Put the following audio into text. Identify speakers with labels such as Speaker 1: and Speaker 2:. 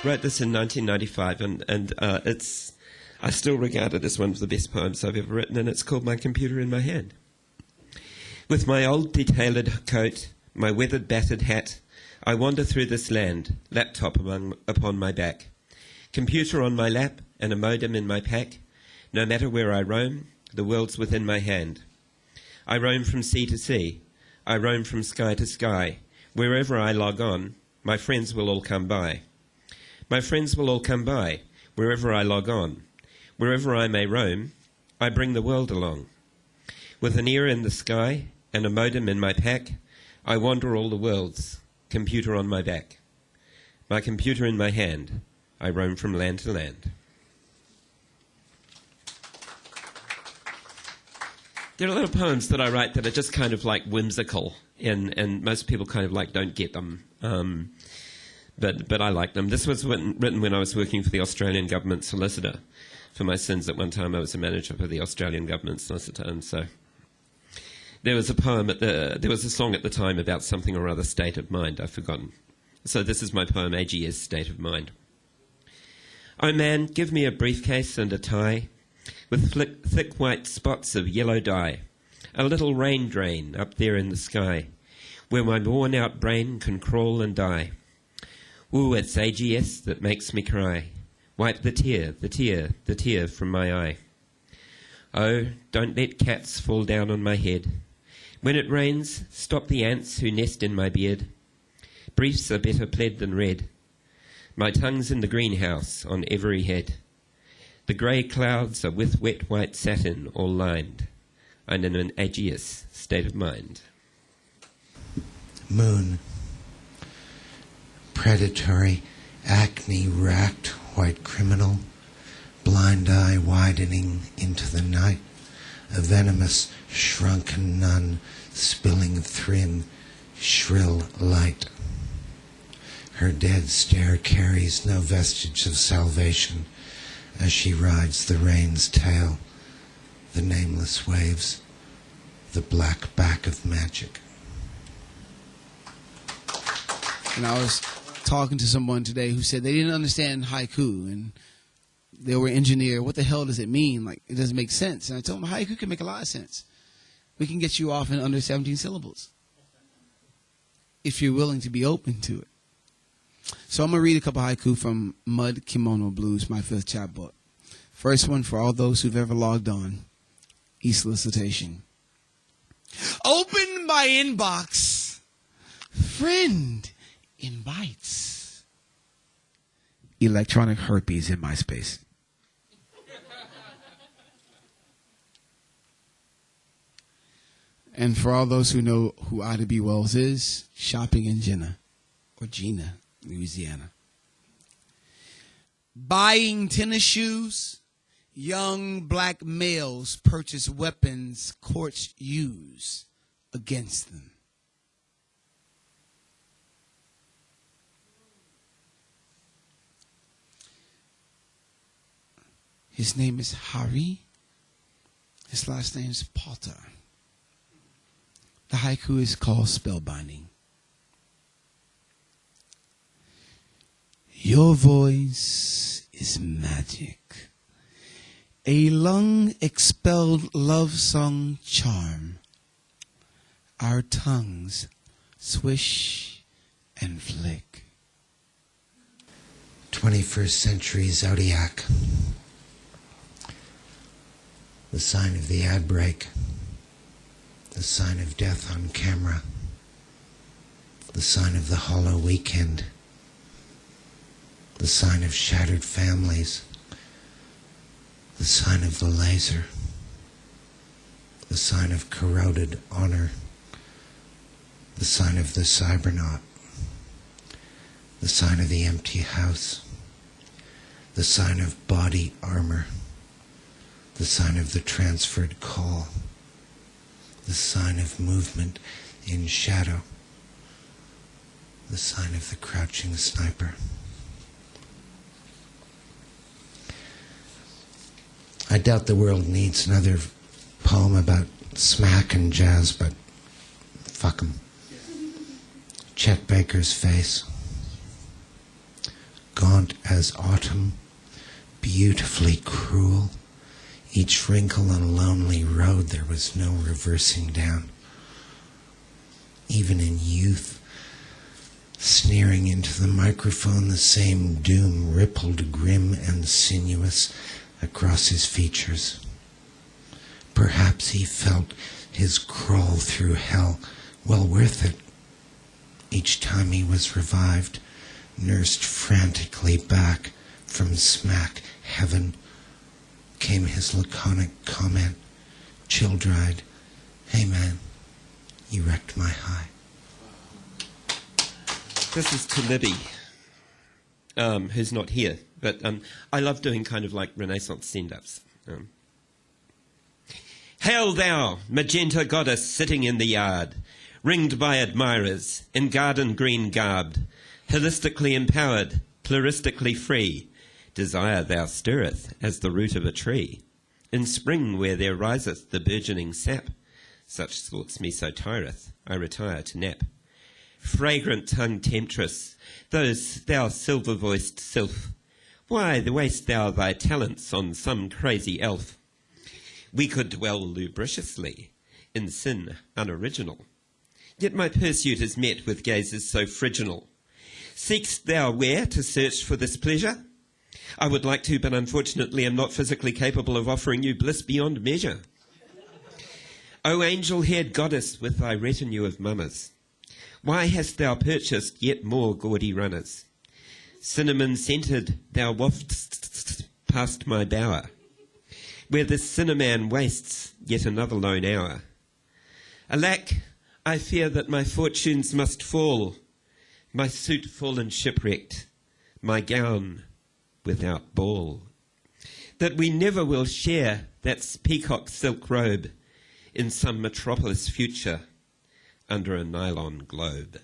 Speaker 1: wrote this in 1995, and I still regard it as one of the best poems I've ever written, and it's called My Computer in My Hand. With my old detailered coat, my weathered battered hat, I wander through this land, laptop upon my back, computer on my lap and a modem in my pack. No matter where I roam, the world's within my hand. I roam from sea to sea, I roam from sky to sky. Wherever I log on, my friends will all come by. My friends will all come by, wherever I log on. Wherever I may roam, I bring the world along. With an ear in the sky and a modem in my pack, I wander all the worlds, computer on my back. My computer in my hand, I roam from land to land. There are a lot of poems that I write that are just kind of like whimsical, and most people kind of like don't get them. But I like them. This was written when I was working for the Australian government solicitor. For my sins, at one time I was a manager for the Australian government solicitor, and so there was a song at the time about something or other state of mind. I've forgotten. So this is my poem, AGS State of Mind. Oh man, give me a briefcase and a tie with thick white spots of yellow dye, a little rain drain up there in the sky, where my worn-out brain can crawl and die. Ooh, it's AGS that makes me cry. Wipe the tear, the tear, the tear from my eye. Oh, don't let cats fall down on my head. When it rains, stop the ants who nest in my beard. Briefs are better pled than read. My tongue's in the greenhouse on every head. The grey clouds are with wet white satin all lined. I'm in an AGS state of mind.
Speaker 2: Moon. Predatory, acne-racked white criminal, blind eye widening into the night, a venomous, shrunken nun spilling thin, shrill light. Her dead stare carries no vestige of salvation as she rides the rain's tail, the nameless waves, the black back of magic.
Speaker 3: And I was talking to someone today who said they didn't understand haiku, and they were an engineer. What the hell does it mean? Like, it doesn't make sense. And I told them haiku can make a lot of sense. We can get you off in under 17 syllables if you're willing to be open to it. So I'm going to read a couple haiku from Mud Kimono Blues, my 5th chapbook. First one for all those who've ever logged on. E-solicitation. Open my inbox. Friend invites. Electronic herpes in MySpace. And for all those who know who Ida B. Wells is, shopping in Gina, Louisiana. Buying tennis shoes, young black males purchase weapons courts use against them. His name is Hari. His last name is Potter. The haiku is called Spellbinding. Your voice is magic. A lung-expelled love song charm. Our tongues swish and flick.
Speaker 2: 21st century zodiac. The sign of the ad break. The sign of death on camera. The sign of the hollow weekend. The sign of shattered families. The sign of the laser. The sign of corroded honor. The sign of the cybernaut. The sign of the empty house. The sign of body armor. The sign of the transferred call. The sign of movement in shadow. The sign of the crouching sniper. I doubt the world needs another poem about smack and jazz, but fuck 'em. Chet Baker's face. gaunt as autumn, beautifully cruel. Each wrinkle on a lonely road, there was no reversing down. Even in youth, sneering into the microphone, the same doom rippled grim and sinuous across his features. Perhaps he felt his crawl through hell well worth it. Each time he was revived, nursed frantically back from smack heaven, came his laconic comment, chill-dried, "Hey man, you wrecked my high."
Speaker 1: This is to Libby, who's not here, but I love doing kind of like Renaissance send-ups. Hail thou, magenta goddess sitting in the yard, ringed by admirers, in garden green garbed, holistically empowered, pluristically free. Desire thou stirreth as the root of a tree. In spring where there riseth the burgeoning sap, such thoughts me so tireth, I retire to nap. Fragrant tongued temptress, thou silver-voiced sylph, why waste thou thy talents on some crazy elf? We could dwell lubriciously in sin unoriginal, yet my pursuit is met with gazes so friginal. Seek'st thou where to search for this pleasure? I would like to, but unfortunately am not physically capable of offering you bliss beyond measure. O angel-haired goddess with thy retinue of mummers, why hast thou purchased yet more gaudy runners? Cinnamon-scented thou waft'st past my bower, where this cinnamon wastes yet another lone hour. Alack, I fear that my fortunes must fall, my suit fallen shipwrecked, my gown without ball, that we never will share that peacock silk robe in some metropolis future under a nylon globe.